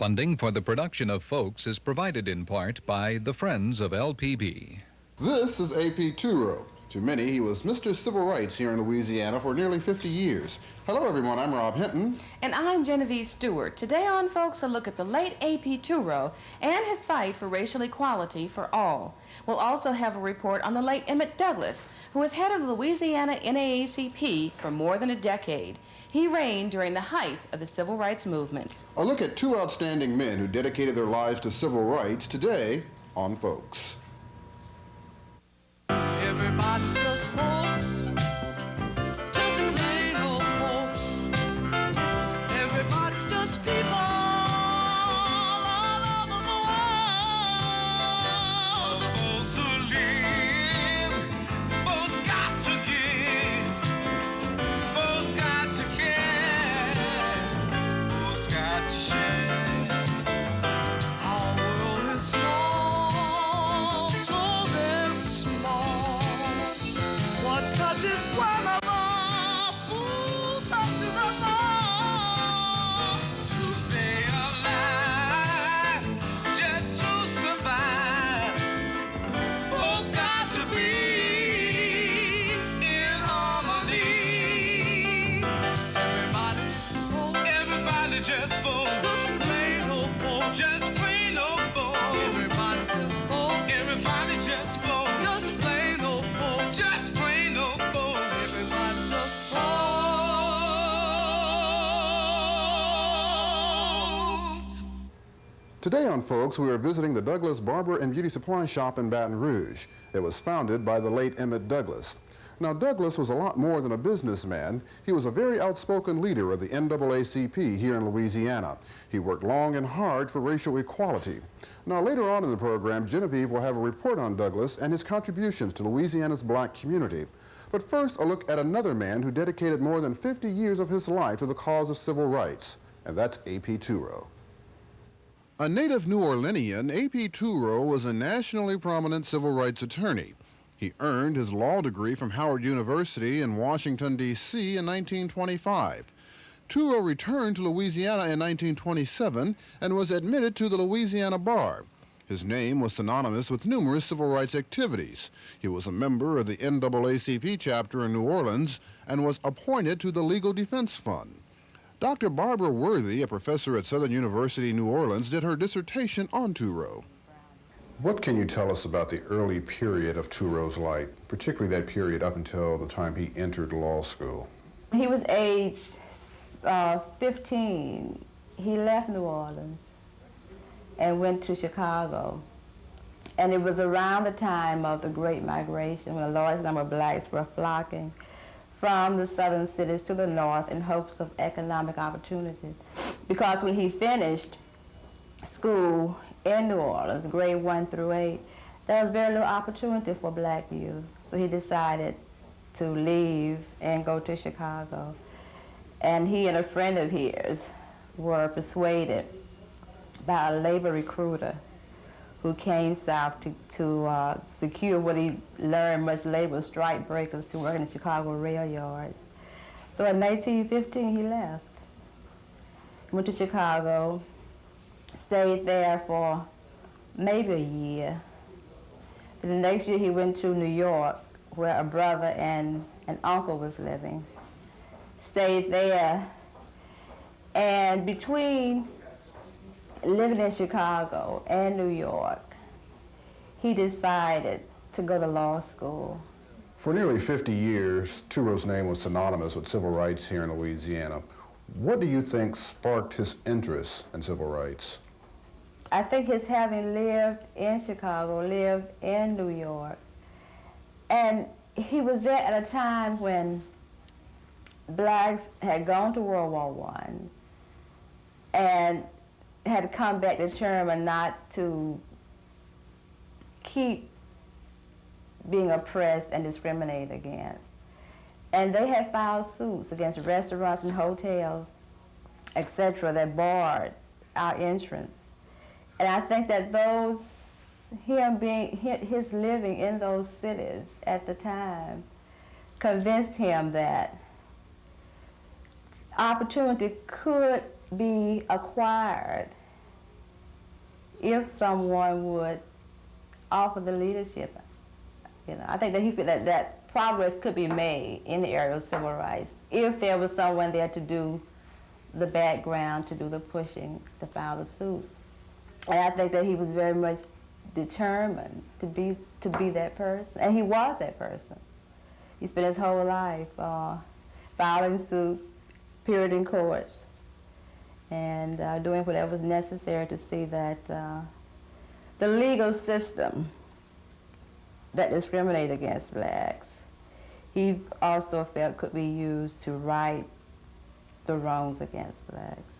Funding for the production of Folks is provided in part by the Friends of LPB. This is A.P. Tureaud. To many, he was Mr. Civil Rights here in Louisiana for nearly 50 years. Hello, everyone. I'm Rob Hinton. And I'm Genevieve Stewart. Today on Folks, a look at the late A.P. Tureaud and his fight for racial equality for all. We'll also have a report on the late Emmitt Douglas, who was head of the Louisiana NAACP for more than a decade. He reigned during the height of the civil rights movement. A look at two outstanding men who dedicated their lives to civil rights today on Folks. Everybody's just folks, just plain old folks. Everybody's just people all over the world. Folks who live, folks got to give, folks got to care, folks got to share. Our world is small, so very small. What touches one of us, who touches us all? To stay alive, just to survive, folks got to be in harmony. Everybody just folks, just plain old folks, just plain old folks. Everybody's just folks, everybody just folks, just plain old folks, just plain old folks. Everybody's just folks. Today on Folks, we are visiting the Douglas Barber and Beauty Supply Shop in Baton Rouge. It was founded by the late Emmitt Douglas. Now, Douglas was a lot more than a businessman. He was a very outspoken leader of the NAACP here in Louisiana. He worked long and hard for racial equality. Now, later on in the program, Genevieve will have a report on Douglas and his contributions to Louisiana's black community. But first, a look at another man who dedicated more than 50 years of his life to the cause of civil rights, and that's A.P. Tureaud. A native New Orleanian, A.P. Tureaud was a nationally prominent civil rights attorney. He earned his law degree from Howard University in Washington, D.C. in 1925. Tureaud returned to Louisiana in 1927 and was admitted to the Louisiana Bar. His name was synonymous with numerous civil rights activities. He was a member of the NAACP chapter in New Orleans and was appointed to the Legal Defense Fund. Dr. Barbara Worthy, a professor at Southern University, New Orleans, did her dissertation on Tureaud. What can you tell us about the early period of Tureaud's life, particularly that period up until the time he entered law school? He was age 15. He left New Orleans and went to Chicago. And it was around the time of the Great Migration when a large number of blacks were flocking from the southern cities to the north in hopes of economic opportunity. Because when he finished school in New Orleans, grade 1 through 8, there was very little opportunity for black youth. So he decided to leave and go to Chicago. And he and a friend of his were persuaded by a labor recruiter who came south to secure what he learned much later was strike breakers to work in the Chicago rail yards. So in 1915, he left. Went to Chicago, stayed there for maybe a year. The next year he went to New York, where a brother and an uncle was living. Stayed there, and between living in Chicago and New York, he decided to go to law school. For nearly 50 years, Tureaud's name was synonymous with civil rights here in Louisiana. What do you think sparked his interest in civil rights? I think his having lived in Chicago, lived in New York, and he was there at a time when blacks had gone to World War I and had come back determined not to keep being oppressed and discriminated against. And they had filed suits against restaurants and hotels, etc., that barred our entrance. And I think that his living in those cities at the time convinced him that opportunity could be acquired if someone would offer the leadership. You know, I think that he felt that progress could be made in the area of civil rights if there was someone there to do the background, to do the pushing, to file the suits. And I think that he was very much determined to be that person, and he was that person. He spent his whole life filing suits, appearing in courts, and doing whatever was necessary to see that the legal system that discriminated against blacks, he also felt could be used to right the wrongs against blacks.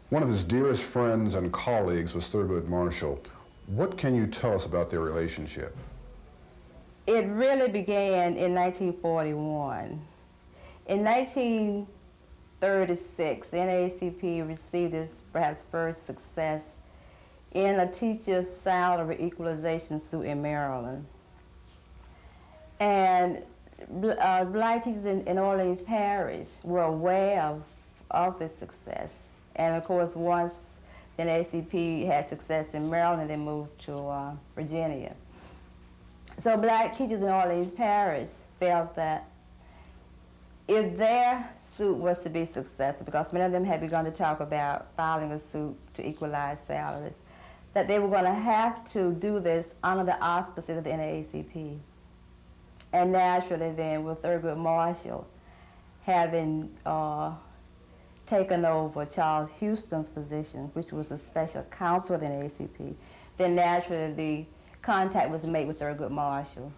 One of his dearest friends and colleagues was Thurgood Marshall. What can you tell us about their relationship? It really began in 1941. In 1936, the NAACP received its perhaps first success in a teacher's salary equalization suit in Maryland. And black teachers in Orleans Parish were aware of this success. And of course, once the NAACP had success in Maryland, they moved to Virginia. So black teachers in Orleans Parish felt that if their suit was to be successful, because many of them had begun to talk about filing a suit to equalize salaries, that they were going to have to do this under the auspices of the NAACP. And naturally then, with Thurgood Marshall having taken over Charles Houston's position, which was the special counsel of the NAACP, then naturally the contact was made with Thurgood Marshall.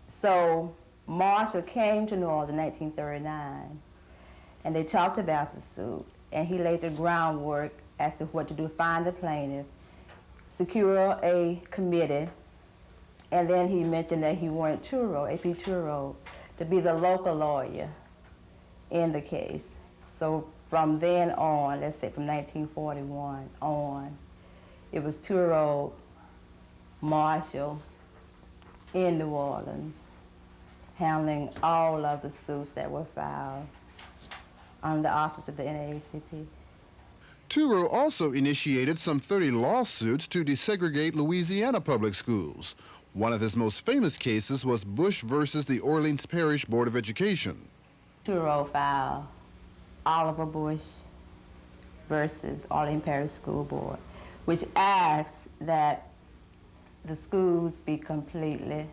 So Marshall came to New Orleans in 1939, and they talked about the suit, and he laid the groundwork as to what to do, find the plaintiff, secure a committee, and then he mentioned that he wanted Tureaud, A.P. Tureaud, to be the local lawyer in the case. So from then on, let's say from 1941 on, it was Tureaud, Marshall in New Orleans, handling all of the suits that were filed under the auspices of the NAACP. Tureaud also initiated some 30 lawsuits to desegregate Louisiana public schools. One of his most famous cases was Bush versus the Orleans Parish Board of Education. Tureaud filed Oliver Bush versus Orleans Parish School Board, which asked that the schools be completely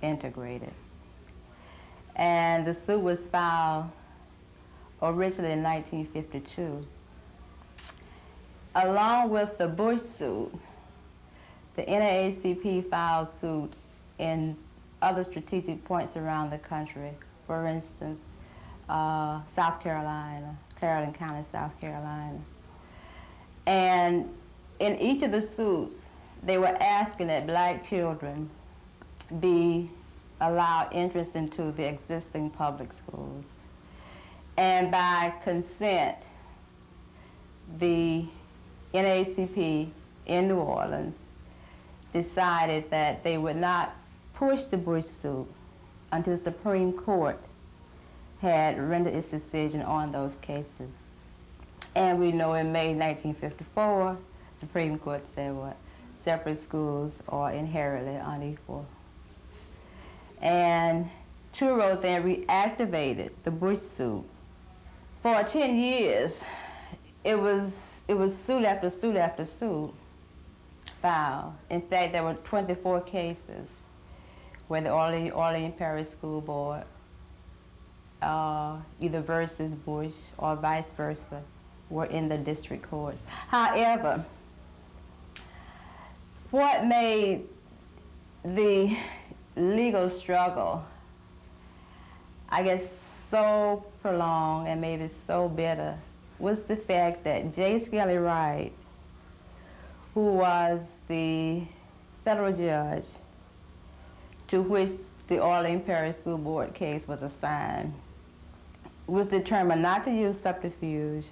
integrated. And the suit was filed originally in 1952. Along with the Bush suit, the NAACP filed suit in other strategic points around the country. For instance, South Carolina, Clarendon County, South Carolina. And in each of the suits, they were asking that black children be allowed entrance into the existing public schools. And by consent, the NAACP in New Orleans decided that they would not push the Bush suit until the Supreme Court had rendered its decision on those cases. And we know in May 1954, the Supreme Court said what? Separate schools are inherently unequal. And Tureaud then reactivated the Bush suit. For 10 years, it was suit after suit after suit filed. In fact, there were 24 cases where the Orleans Parish School Board, either versus Bush or vice versa, were in the district courts. However, what made the legal struggle, I guess, so prolonged and maybe so bitter was the fact that J. Skelly Wright, who was the federal judge to which the Orleans Parish School Board case was assigned, was determined not to use subterfuge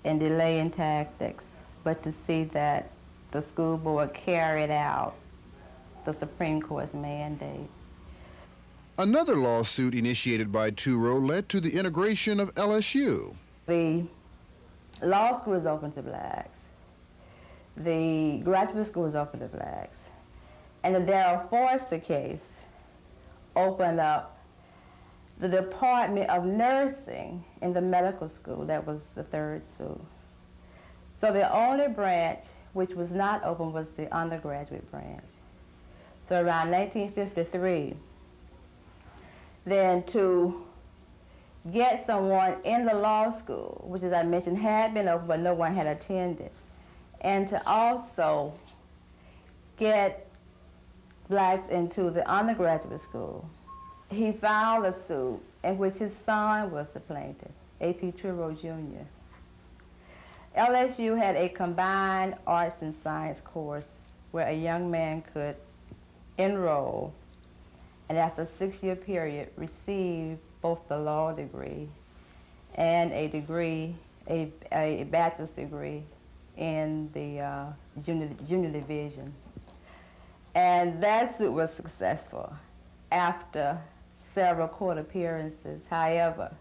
and delaying tactics, but to see that the school board carried out the Supreme Court's mandate. Another lawsuit initiated by Tureaud led to the integration of LSU. The law school is open to blacks. the graduate school was open to blacks. And the Darrell Forster case opened up the Department of Nursing in the medical school. That was the third suit. So the only branch which was not open was the undergraduate branch. So around 1953, then to get someone in the law school, which as I mentioned had been open but no one had attended, and to also get blacks into the undergraduate school, he filed a suit in which his son was the plaintiff, A.P. Tureaud Jr. LSU had a combined arts and science course where a young man could enroll and after a 6-year period receive both the law degree and a degree, a bachelor's degree in the junior division. And that suit was successful after several court appearances, however.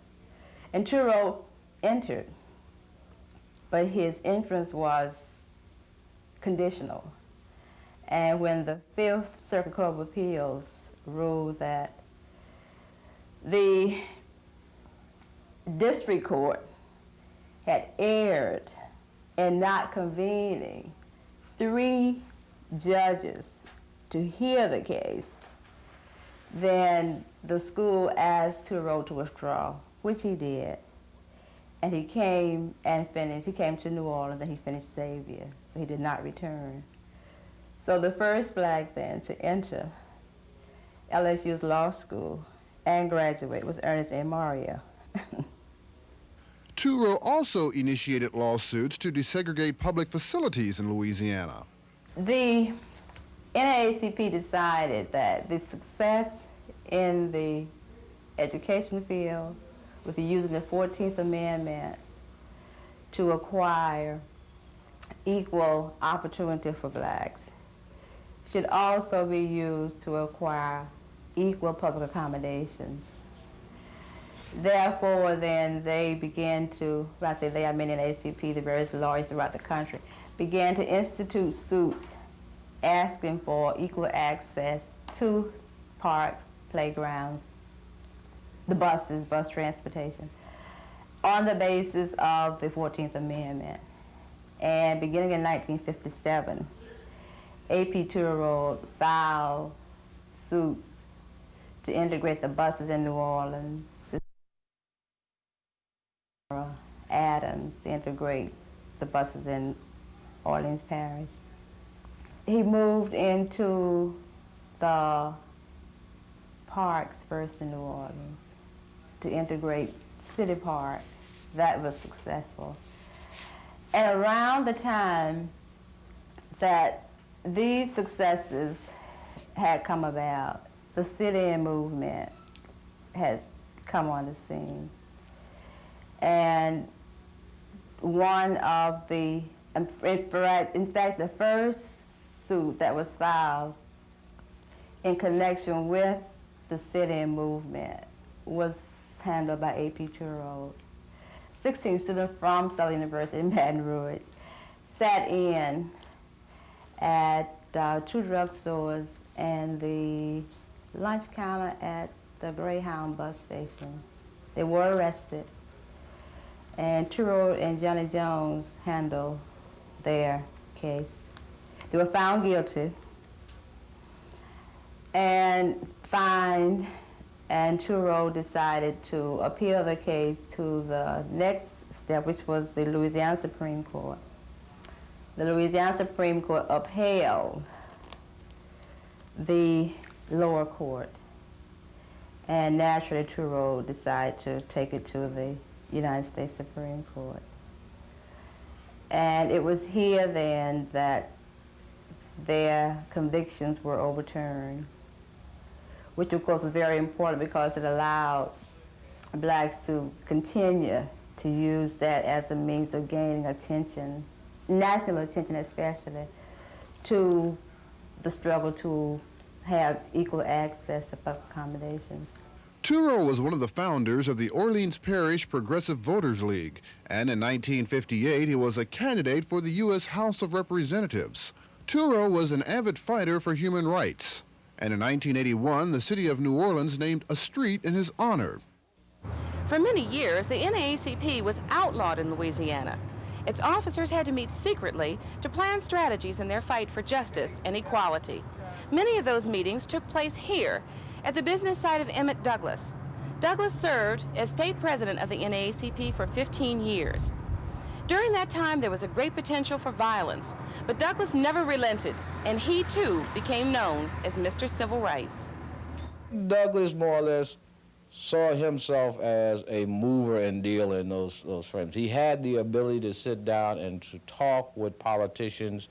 And Tureaud entered, but his entrance was conditional. And when the Fifth Circuit Court of Appeals ruled that the district court had erred in not convening 3 judges to hear the case, then the school asked Tureaud to withdraw, which he did. And he came and finished. He came to New Orleans and he finished Xavier, so he did not return. So the first black then to enter LSU's law school and graduate was Ernest A. Mario. Tureaud also initiated lawsuits to desegregate public facilities in Louisiana. The NAACP decided that the success in the education field with using the 14th Amendment to acquire equal opportunity for blacks should also be used to acquire equal public accommodations. Therefore, then they began to, when I say they, I mean NAACP, the various lawyers throughout the country, began to institute suits asking for equal access to parks, playgrounds, the buses, bus transportation, on the basis of the 14th Amendment. And beginning in 1957, A.P. Tureaud filed suits to integrate the buses in New Orleans, Adams to integrate the buses in Orleans Parish. He moved into the parks first in New Orleans to integrate City Park. That was successful. And around the time that these successes had come about, the sit-in movement has come on the scene. And one of the, in fact, the first suit that was filed in connection with the sit-in movement was handled by A.P. Tureaud. 16 students from Southern University in Baton Rouge sat in at 2 drugstores and the lunch counter at the Greyhound bus station. They were arrested, and Tureaud and Johnny Jones handled their case. They were found guilty and fined, and Tureaud decided to appeal the case to the next step, which was the Louisiana Supreme Court. The Louisiana Supreme Court upheld the lower court, and naturally Tureaud decided to take it to the United States Supreme Court. And it was here then that their convictions were overturned, which of course was very important because it allowed blacks to continue to use that as a means of gaining attention, national attention especially, to the struggle to have equal access to public accommodations. Tureaud was one of the founders of the Orleans Parish Progressive Voters League, and in 1958 he was a candidate for the U.S. House of Representatives. Tureaud was an avid fighter for human rights, and in 1981 the city of New Orleans named a street in his honor. For many years, the NAACP was outlawed in Louisiana. Its officers had to meet secretly to plan strategies in their fight for justice and equality. Many of those meetings took place here, at the business site of Emmitt Douglas. Douglas served as state president of the NAACP for 15 years. During that time, there was a great potential for violence, but Douglas never relented, and he too became known as Mr. Civil Rights. Douglas more or less saw himself as a mover and dealer in those frames. He had the ability to sit down and to talk with politicians.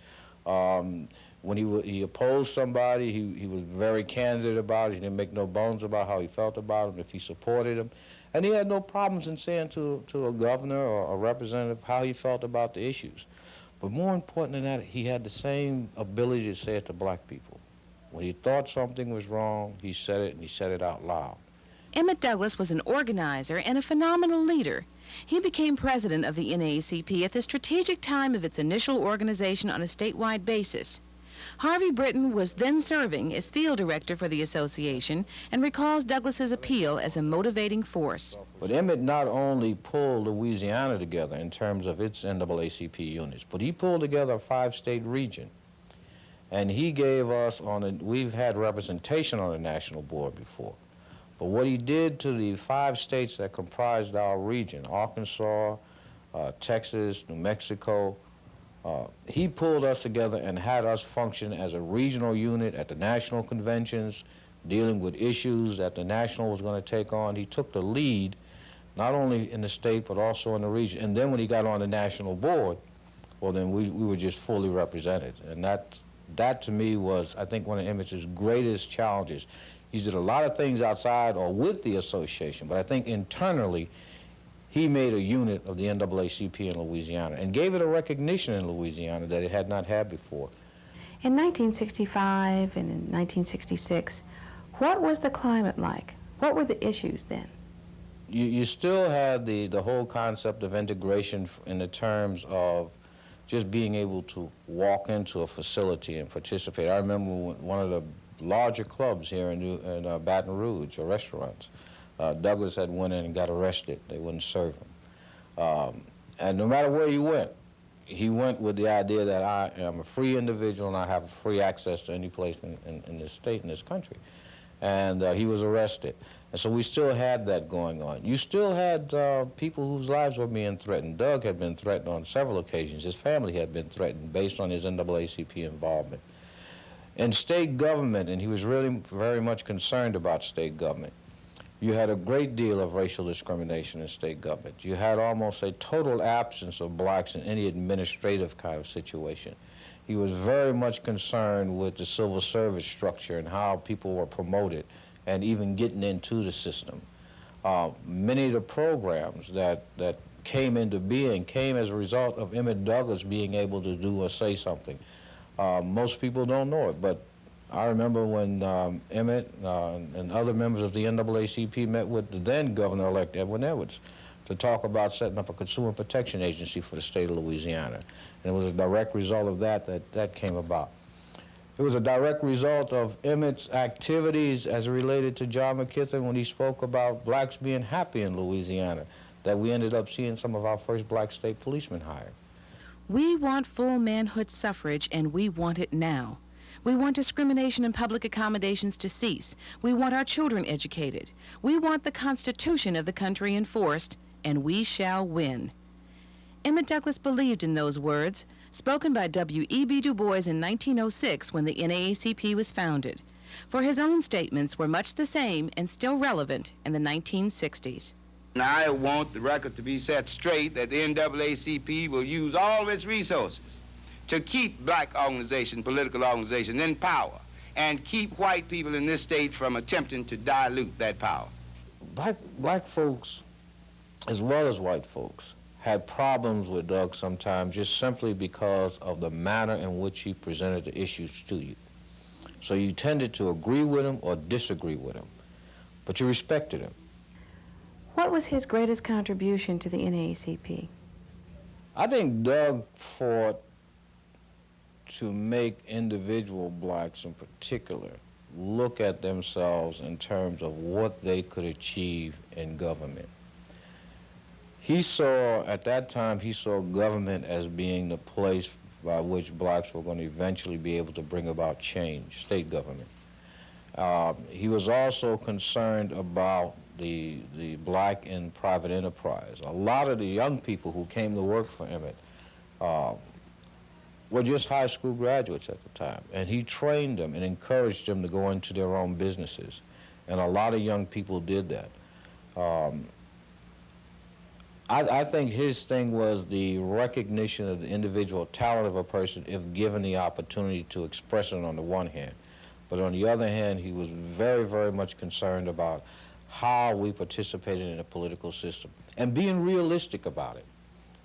When he opposed somebody, he was very candid about it. He didn't make no bones about how he felt about him, if he supported him. And he had no problems in saying to a governor or a representative how he felt about the issues. But more important than that, he had the same ability to say it to black people. When he thought something was wrong, he said it, and he said it out loud. Emmitt Douglas was an organizer and a phenomenal leader. He became president of the NAACP at the strategic time of its initial organization on a statewide basis. Harvey Britton was then serving as field director for the association and recalls Douglas's appeal as a motivating force. But Emmitt not only pulled Louisiana together in terms of its NAACP units, but he pulled together a 5-state region. And he gave us, we've had representation on the national board before, but what he did to the 5 states that comprised our region, Arkansas, Texas, New Mexico, he pulled us together and had us function as a regional unit at the national conventions, dealing with issues that the national was going to take on. He took the lead, not only in the state, but also in the region. And then when he got on the national board, well, then we were just fully represented. And that to me was, I think, one of Emmitt's greatest challenges. He did a lot of things outside or with the association, but I think internally, he made a unit of the NAACP in Louisiana and gave it a recognition in Louisiana that it had not had before. In 1965 and in 1966, what was the climate like? What were the issues then? You still had the whole concept of integration in the terms of just being able to walk into a facility and participate. I remember one of the larger clubs here in Baton Rouge, or restaurants, Douglas had went in and got arrested. They wouldn't serve him. And no matter where he went with the idea that I am a free individual and I have free access to any place in this state, in this country. And he was arrested. And so we still had that going on. You still had people whose lives were being threatened. Doug had been threatened on several occasions. His family had been threatened based on his NAACP involvement. In state government, and he was really very much concerned about state government, you had a great deal of racial discrimination in state government. You had almost a total absence of blacks in any administrative kind of situation. He was very much concerned with the civil service structure and how people were promoted and even getting into the system. Many of the programs that came into being came as a result of Emmitt Douglas being able to do or say something. Most people don't know it, but I remember when Emmitt and other members of the NAACP met with the then Governor-elect Edwin Edwards to talk about setting up a consumer protection agency for the state of Louisiana. And it was a direct result of that came about. It was a direct result of Emmitt's activities as it related to John McKithen when he spoke about blacks being happy in Louisiana, that we ended up seeing some of our first black state policemen hired. We want full manhood suffrage, and we want it now. We want discrimination in public accommodations to cease. We want our children educated. We want the Constitution of the country enforced, and we shall win. Emmitt Douglas believed in those words, spoken by W.E.B. Du Bois in 1906 when the NAACP was founded. For his own statements were much the same and still relevant in the 1960s. I want the record to be set straight that the NAACP will use all of its resources to keep black organizations, political organizations, in power and keep white people in this state from attempting to dilute that power. Black folks, as well as white folks, had problems with Doug sometimes just simply because of the manner in which he presented the issues to you. So you tended to agree with him or disagree with him. but you respected him. What was his greatest contribution to the NAACP? I think Doug fought to make individual blacks in particular look at themselves in terms of what they could achieve in government. He saw, at that time, he saw government as being the place by which blacks were going to eventually be able to bring about change, state government. He was also concerned about the black in private enterprise. A lot of the young people who came to work for Emmitt were just high school graduates at the time, and he trained them and encouraged them to go into their own businesses, and a lot of young people did that. I think his thing was the recognition of the individual talent of a person if given the opportunity to express it on the one hand. But on the other hand, he was very, very much concerned about how we participated in the political system and being realistic about it.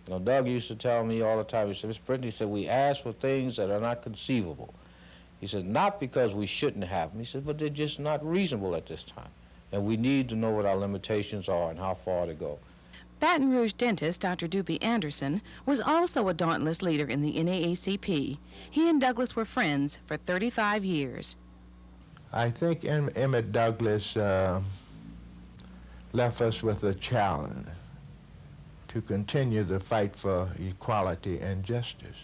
You know, Doug used to tell me all the time, he said, Mr. Britton, he said, we ask for things that are not conceivable. He said, not because we shouldn't have them, he said, but they're just not reasonable at this time. And we need to know what our limitations are and how far to go. Baton Rouge dentist Dr. Dupuy Anderson was also a dauntless leader in the NAACP. He and Douglas were friends for 35 years. I think Emmitt Douglas left us with a challenge to continue the fight for equality and justice,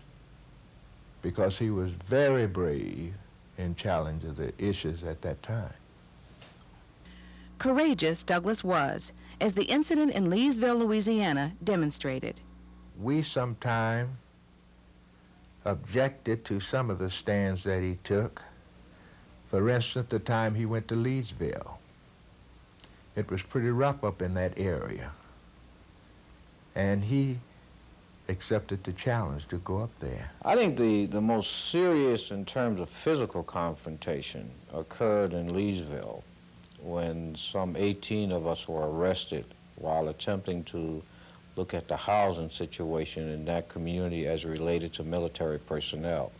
because he was very brave in challenging the issues at that time. Courageous Douglas was, as the incident in Leesville, Louisiana demonstrated. We sometimes objected to some of the stands that he took. For instance, the time he went to Leesville. It was pretty rough up in that area. And he accepted the challenge to go up there. I think the most serious in terms of physical confrontation occurred in Leesville when some 18 of us were arrested while attempting to look at the housing situation in that community as related to military personnel.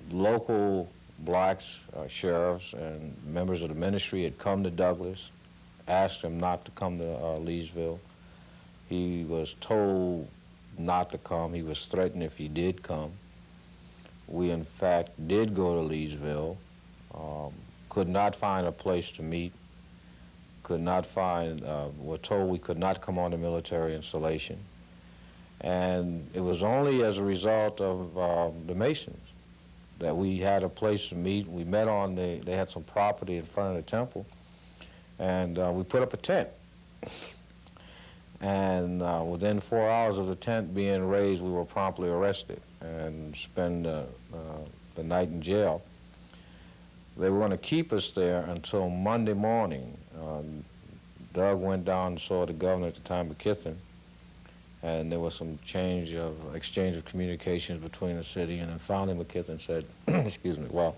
Local blacks, sheriffs, and members of the ministry had come to Douglas, asked him not to come to Leesville. He was told not to come. He was threatened if he did come. We, in fact, did go to Leesville, could not find a place to meet, could not find, were told we could not come on the military installation. And it was only as a result of the Masons that we had a place to meet. We met on they had some property in front of the temple, and we put up a tent. And within 4 hours of the tent being raised, we were promptly arrested and spent the night in jail. They were going to keep us there until Monday morning. Doug went down and saw the governor at the time of Hinton, and there was some exchange of communications between the city, and then finally McKithen said, excuse me, well,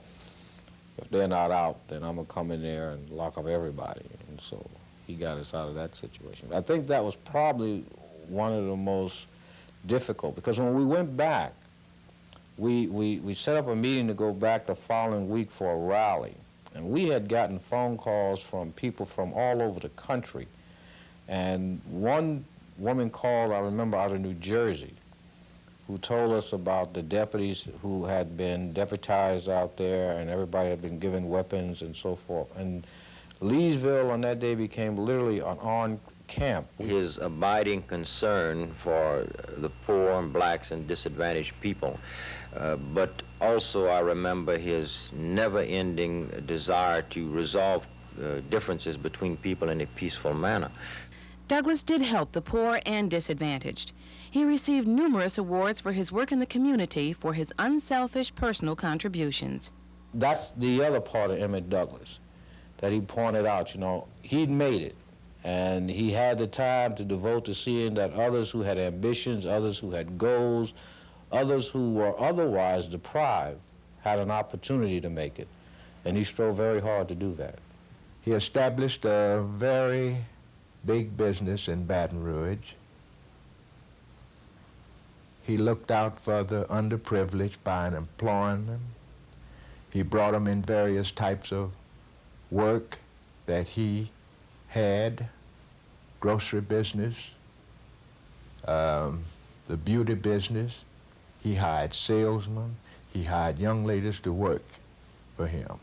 if they're not out, then I'm going to come in there and lock up everybody. And so he got us out of that situation. I think that was probably one of the most difficult, because when we went back, we set up a meeting to go back the following week for a rally. And we had gotten phone calls from people from all over the country. And one woman called, I remember, out of New Jersey, who told us about the deputies who had been deputized out there, and everybody had been given weapons and so forth. And Leesville on that day became literally an armed camp. His abiding concern for the poor and blacks and disadvantaged people, but also I remember his never-ending desire to resolve differences between people in a peaceful manner. Douglas did help the poor and disadvantaged. He received numerous awards for his work in the community for his unselfish personal contributions. That's the other part of Emmitt Douglas that he pointed out. You know, he'd made it, and he had the time to devote to seeing that others who had ambitions, others who had goals, others who were otherwise deprived had an opportunity to make it, and he strove very hard to do that. He established a very big business in Baton Rouge. He looked out for the underprivileged by employing them. He brought them in various types of work that he had grocery business, the beauty business. He hired salesmen. He hired young ladies to work for him.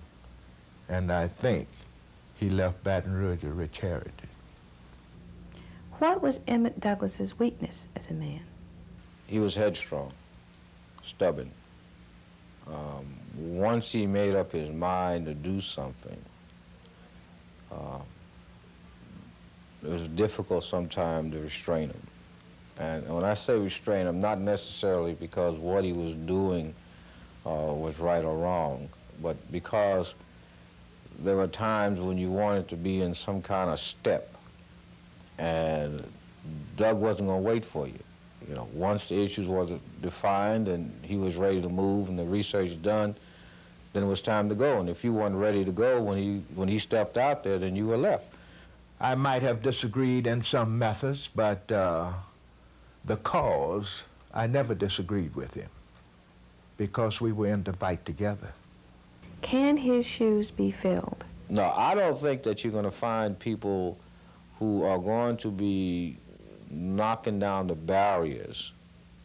And I think he left Baton Rouge a rich heritage. What was Emmitt Douglas's weakness as a man? He was headstrong, stubborn. Once he made up his mind to do something, it was difficult sometimes to restrain him. And when I say restrain him, not necessarily because what he was doing was right or wrong, but because there were times when you wanted to be in some kind of step, and Doug wasn't going to wait for you. You know, once the issues were defined and he was ready to move and the research done, then it was time to go. And if you weren't ready to go when he stepped out there, then you were left. I might have disagreed in some methods, but the cause, I never disagreed with him because we were in the fight together. Can his shoes be filled? No, I don't think that you're going to find people who are going to be knocking down the barriers,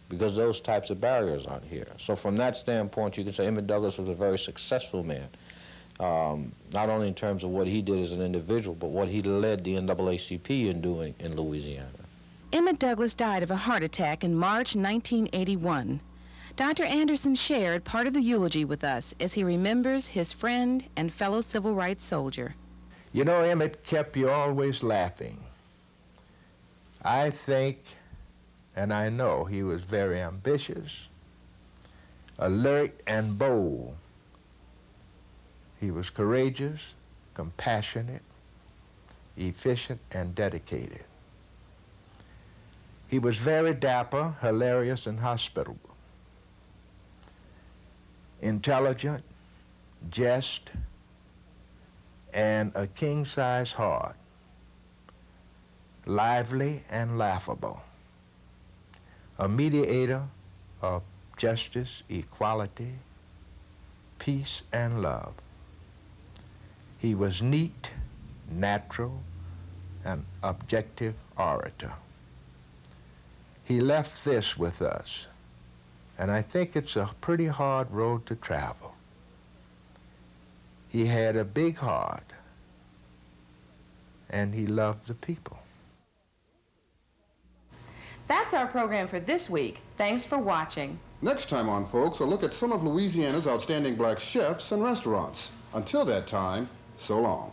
because those types of barriers aren't here. So from that standpoint, you can say Emmitt Douglas was a very successful man, not only in terms of what he did as an individual, but what he led the NAACP in doing in Louisiana. Emmitt Douglas died of a heart attack in March 1981. Dr. Anderson shared part of the eulogy with us as he remembers his friend and fellow civil rights soldier. You know, Emmitt kept you always laughing. I think, and I know, he was very ambitious, alert, and bold. He was courageous, compassionate, efficient, and dedicated. He was very dapper, hilarious, and hospitable. Intelligent, just, and a king-size heart. Lively and laughable. A mediator of justice, equality, peace, and love. He was neat, natural, and objective orator. He left this with us, and I think it's a pretty hard road to travel. He had a big heart, and he loved the people. That's our program for this week. Thanks for watching. Next time on, folks, a look at some of Louisiana's outstanding black chefs and restaurants. Until that time, so long.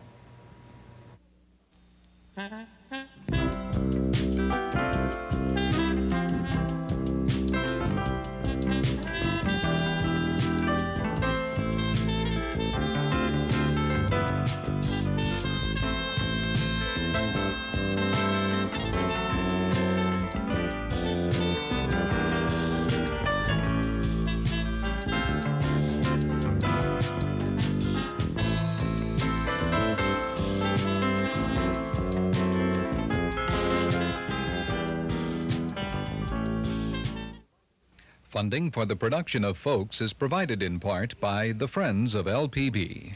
Funding for the production of Folks is provided in part by the Friends of LPB.